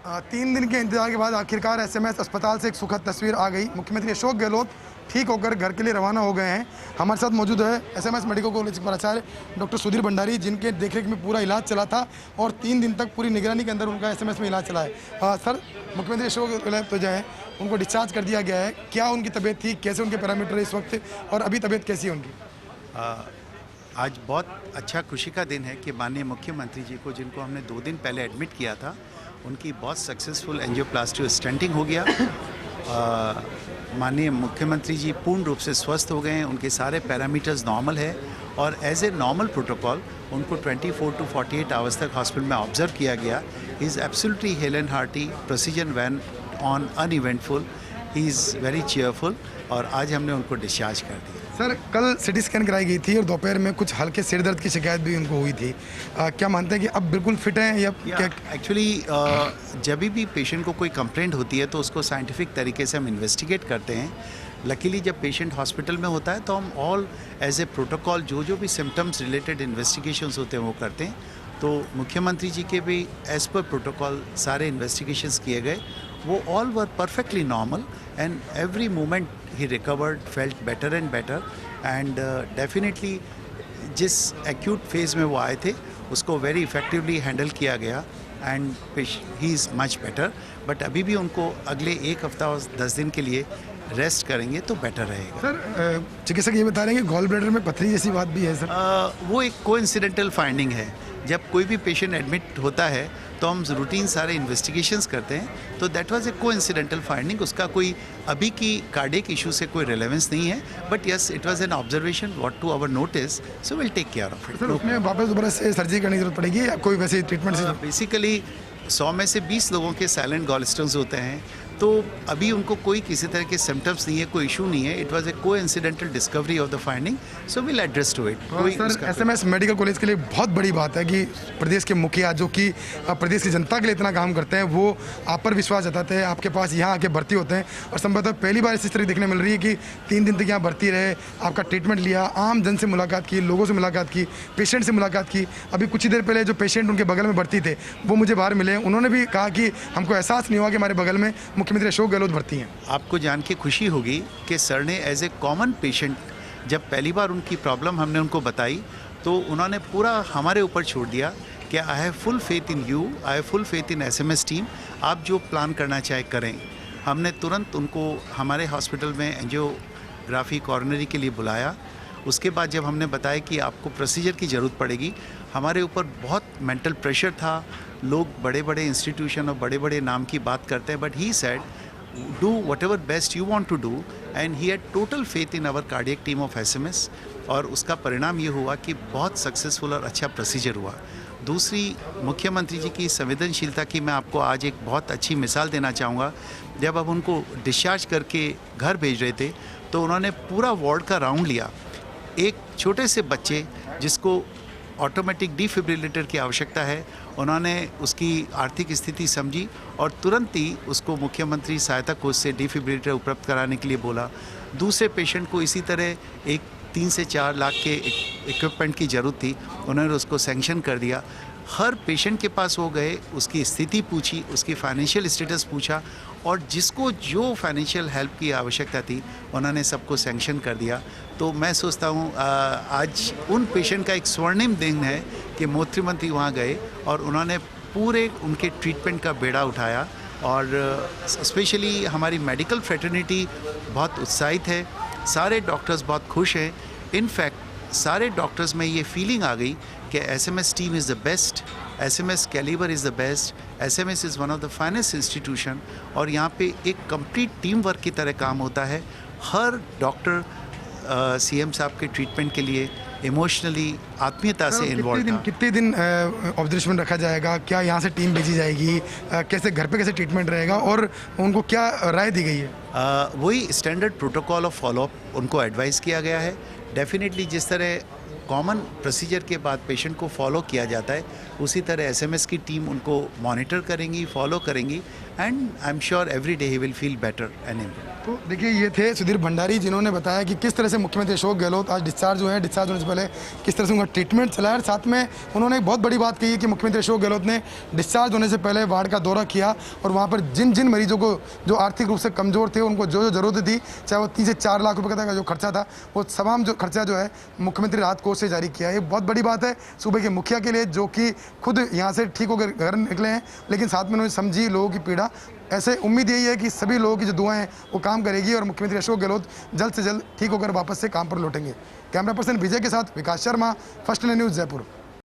3 दिन के इंतजार के बाद आखिरकार एसएमएस अस्पताल से एक सुखद तस्वीर आ गई। मुख्यमंत्री अशोक गहलोत ठीक होकर घर के लिए रवाना हो गए हैं। हमारे साथ मौजूद है एसएमएस मेडिकल कॉलेज के प्राचार्य डॉक्टर सुधीर भंडारी, जिनके देखरेख में पूरा इलाज चला था और 3 दिन तक पूरी निगरानी के अंदर उनका एसएमएस में इलाज चला है। सर, मुख्यमंत्री अशोक गहलोत तो जो है उनको डिस्चार्ज कर दिया गया है। क्या उनकी तबीयत थी, कैसे उनके पैरामीटर इस वक्त और अभी तबीयत कैसी है उनकी? आज बहुत अच्छा खुशी का दिन है कि माननीय मुख्यमंत्री जी को, जिनको हमने 2 दिन पहले एडमिट किया था, उनकी बहुत सक्सेसफुल एंजियोप्लास्टी और स्टेंटिंग हो गया। माननीय मुख्यमंत्री जी पूर्ण रूप से स्वस्थ हो गए हैं, उनके सारे पैरामीटर्स नॉर्मल है और एज ए नॉर्मल प्रोटोकॉल उनको 24 to 48 आवर्स तक हॉस्पिटल में ऑब्जर्व किया गया। He is absolutely hale and hearty, procedure went on uneventful, he is very cheerful और आज हमने उनको डिस्चार्ज कर दिया। सर, कल सिटी स्कैन कराई गई थी और दोपहर में कुछ हल्के सिर दर्द की शिकायत भी उनको हुई थी। क्या मानते हैं कि अब बिल्कुल फिट हैं या क्या? एक्चुअली जब भी पेशेंट को कोई कंप्लेंट होती है तो उसको साइंटिफिक तरीके से हम इन्वेस्टिगेट करते हैं। लकीली जब पेशेंट हॉस्पिटल में होता है तो हम ऑल एज ए प्रोटोकॉल जो भी सिम्टम्स रिलेटेड इन्वेस्टिगेशंस होते हैं वो करते हैं। तो मुख्यमंत्री जी के भी एज पर प्रोटोकॉल सारे इन्वेस्टिगेशंस किए गए। वो all were perfectly normal and every moment he recovered, felt better and better and definitely जिस एक्यूट फेज़ में वो आए थे उसको वेरी इफेक्टिवली हैंडल किया गया and he is much better. But अभी भी उनको अगले 1 हफ्ता और 10 दिन के लिए रेस्ट करेंगे तो बेटर रहेगा। सर, चिकित्सक ये बता रहे हैं कि गॉल ब्लैडर में पथरी जैसी बात भी है सर। वो एक कोइंसिडेंटल फाइंडिंग है। जब कोई भी पेशेंट एडमिट होता है तो हम रूटीन सारे इन्वेस्टिगेशंस करते हैं, तो that was a coincidental finding. उसका कोई अभी की कार्डियक इशू से कोई रिलेवेंस नहीं है, but yes it was an observation what to our notice, so will take care of it. Sir, उसमें वापस दोबारा से सर्जरी करने की जरूरत पड़ेगी या कोई वैसे ट्रीटमेंट से? बेसिकली 100 में से 20 लोगों के साइलेंट गॉलस्टोन्स होते हैं, तो अभी उनको कोई किसी तरह के सिम्टम्स नहीं है, कोई इशू नहीं है। It was a coincidental discovery of the finding, so will address to it. Sir, SMS medical college के लिए बहुत बड़ी बात है कि प्रदेश के मुखिया, जो कि प्रदेश की जनता के लिए इतना काम करते हैं, वो आप पर विश्वास जताते हैं, आपके पास यहाँ आके भर्ती होते हैं और संभवतः पहली बार इस तरह देखने मिल रही है कि 3 दिन तक यहाँ भर्ती रहे, आपका ट्रीटमेंट लिया, आम जन से मुलाकात की, लोगों से मुलाकात की, पेशेंट से मुलाकात की। अभी कुछ ही देर पहले जो पेशेंट उनके बगल में भर्ती थे वो मुझे बाहर मिले, उन्होंने भी कहा कि हमको एहसास नहीं हुआ कि हमारे बगल में मुख्यमंत्री अशोक गहलोत भर्ती हैं। आपको जान के खुशी होगी कि सर ने एज ए कॉमन पेशेंट जब पहली बार उनकी प्रॉब्लम हमने उनको बताई तो उन्होंने पूरा हमारे ऊपर छोड़ दिया कि I have full faith in you, I have full faith in SMS team, आप जो प्लान करना चाहे करें। हमने तुरंत उनको हमारे हॉस्पिटल में एंजियोग्राफी कॉर्नरी के लिए बुलाया। उसके बाद जब हमने बताया कि आपको प्रोसीजर की ज़रूरत पड़ेगी, हमारे ऊपर बहुत मेंटल प्रेशर था। लोग बड़े बड़े इंस्टीट्यूशन और बड़े बड़े नाम की बात करते हैं, but he said do whatever best you want to do and he had total faith in our cardiac team of SMS और उसका परिणाम ये हुआ कि बहुत सक्सेसफुल और अच्छा प्रोसीजर हुआ। दूसरी, मुख्यमंत्री जी की संवेदनशीलता की मैं आपको आज एक बहुत अच्छी मिसाल देना चाहूँगा। जब अब उनको डिस्चार्ज करके घर भेज रहे थे तो उन्होंने पूरा वार्ड का राउंड लिया। एक छोटे से बच्चे जिसको ऑटोमेटिक डिफिब्रिलेटर की आवश्यकता है, उन्होंने उसकी आर्थिक स्थिति समझी और तुरंत ही उसको मुख्यमंत्री सहायता कोष से डिफिब्रिलेटर उपलब्ध कराने के लिए बोला। दूसरे पेशेंट को इसी तरह एक 3 से 4 लाख के इक्विपमेंट की ज़रूरत थी, उन्होंने उसको सैंक्शन कर दिया। हर पेशेंट के पास वो गए, उसकी स्थिति पूछी, उसकी फाइनेंशियल स्टेटस पूछा और जिसको जो फाइनेंशियल हेल्प की आवश्यकता थी उन्होंने सबको सैंक्शन कर दिया। तो मैं सोचता हूँ आज उन पेशेंट का एक स्वर्णिम दिन है कि मुख्यमंत्री वहाँ गए और उन्होंने पूरे उनके ट्रीटमेंट का बेड़ा उठाया और स्पेशली हमारी मेडिकल फ्रेटर्निटी बहुत उत्साहित है। सारे डॉक्टर्स बहुत खुश हैं। इनफैक्ट सारे डॉक्टर्स में ये फीलिंग आ गई कि SMS team is the best, SMS calibre is the best, SMS is one of the finest institution और यहाँ पे एक कंप्लीट टीम वर्क की तरह काम होता है। हर डॉक्टर सीएम साहब के ट्रीटमेंट के लिए इमोशनली आत्मीयता से इन्वॉल्व था। कितने दिन ऑब्जर्वेशन रखा जाएगा? क्या यहाँ से टीम भेजी जाएगी? कैसे घर पे कैसे ट्रीटमेंट रहेगा और उनको क्या राय दी गई है? वही स्टैंडर्ड प्रोटोकॉल ऑफ फॉलोअप उनको एडवाइस किया गया है। डेफिनेटली जिस तरह कॉमन प्रोसीजर के बाद पेशेंट को फॉलो किया जाता है उसी तरह एसएमएस की टीम उनको मॉनिटर करेंगी, फॉलो करेंगी and I'm sure every day he will feel better and improve. तो देखिए ये थे सुधीर भंडारी जिन्होंने बताया कि किस तरह से मुख्यमंत्री अशोक गहलोत आज डिस्चार्ज हुए हैं, डिस्चार्ज होने से पहले किस तरह से उनका ट्रीटमेंट चला है। और साथ में उन्होंने एक बहुत बड़ी बात कही है कि मुख्यमंत्री अशोक गहलोत ने डिस्चार्ज होने से पहले वार्ड का दौरा किया और वहाँ पर जिन जिन मरीजों को जो आर्थिक रूप से कमज़ोर थे उनको जो जो ज़रूरत थी, चाहे वो 3 से 4 लाख रुपये का जो खर्चा था, वो तमाम जो खर्चा जो है मुख्यमंत्री राहत कोष से जारी किया है। ये बहुत बड़ी बात है सूबे के मुखिया के लिए, जो कि खुद यहाँ से ठीक होकर घर निकले हैं, लेकिन साथ में उन्होंने समझी लोगों की पीड़ा। ऐसे उम्मीद यही है कि सभी लोगों की जो दुआएं हैं वो काम करेगी और मुख्यमंत्री अशोक गहलोत जल्द से जल्द ठीक होकर वापस से काम पर लौटेंगे। कैमरा पर्सन विजय के साथ विकास शर्मा, फर्स्ट न्यूज़ जयपुर।